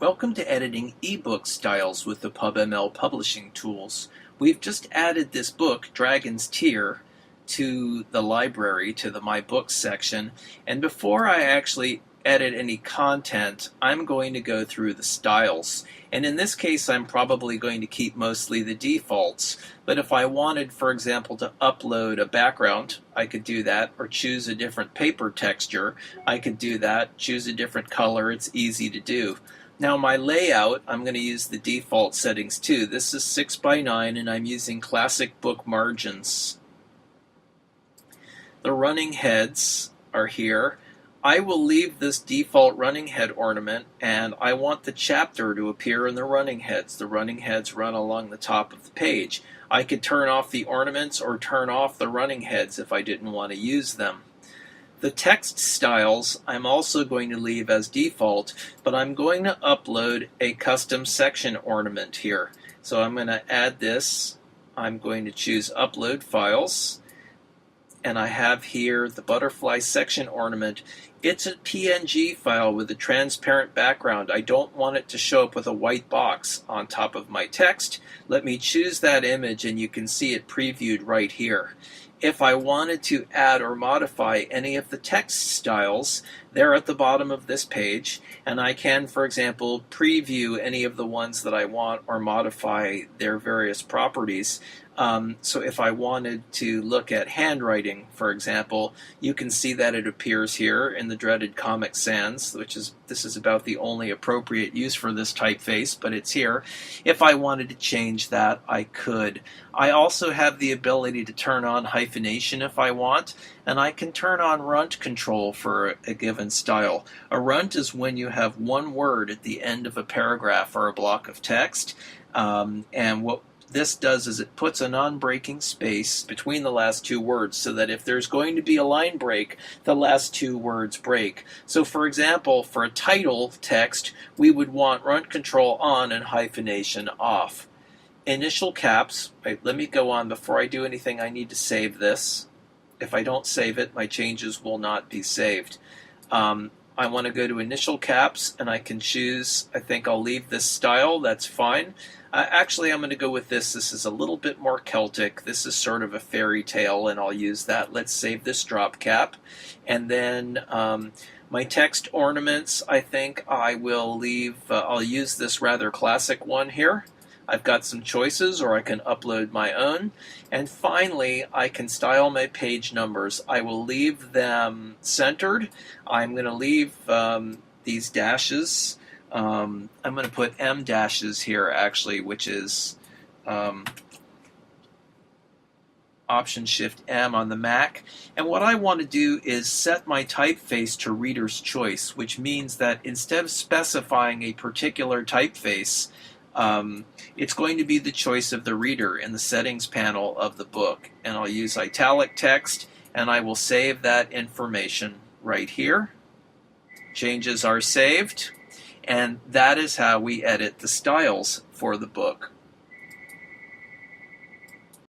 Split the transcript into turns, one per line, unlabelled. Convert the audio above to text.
Welcome to editing ebook styles with the PubML publishing tools. We've just added this book, Dragon's Tear, to the library, to the My Books section. And before I actually edit any content, I'm going to go through the styles. And in this case, I'm probably going to keep mostly the defaults. But if I wanted, for example, to upload a background, I could do that, or choose a different paper texture. I could do that, choose a different color. It's easy to do. Now my layout, I'm going to use the default settings too. This is 6:9 and I'm using classic book margins. The running heads are here. I will leave this default running head ornament, and I want the chapter to appear in the running heads. The running heads run along the top of the page. I could turn off the ornaments or turn off the running heads if I didn't want to use them. The text styles I'm also going to leave as default, but I'm going to upload a custom section ornament here. So I'm going to add this. I'm going to choose Upload Files, and I have here the butterfly section ornament. It's a PNG file with a transparent background. I don't want it to show up with a white box on top of my text. Let me choose that image and you can see it previewed right here. If I wanted to add or modify any of the text styles, they're at the bottom of this page, and I can, for example, preview any of the ones that I want or modify their various properties. So if I wanted to look at handwriting, for example, you can see that it appears here in the dreaded Comic Sans, this is about the only appropriate use for this typeface, but it's here. If I wanted to change that, I could. I also have the ability to turn on hyphenation if I want, and I can turn on runt control for a given style. A runt is when you have one word at the end of a paragraph or a block of text, and what this does is it puts a non-breaking space between the last two words so that if there's going to be a line break, the last two words break. So for example, for a title text, we would want runt control on and hyphenation off. Initial caps, right, let me go on. Before I do anything, I need to save this. If I don't save it, my changes will not be saved. I want to go to initial caps, and I can choose, I think I'll leave this style, that's fine. Actually, I'm going to go with this. This is a little bit more Celtic. This is sort of a fairy tale, and I'll use that. Let's save this drop cap. And then my text ornaments, I think I will leave, I'll use this rather classic one here. I've got some choices, or I can upload my own. And finally, I can style my page numbers. I will leave them centered. I'm going to leave these dashes. I'm going to put M dashes here, actually, which is Option-Shift-M on the Mac. And what I want to do is set my typeface to Reader's Choice, which means that instead of specifying a particular typeface, it's going to be the choice of the reader in the settings panel of the book. And I'll use italic text, and I will save that information right here. Changes are saved, and that is how we edit the styles for the book.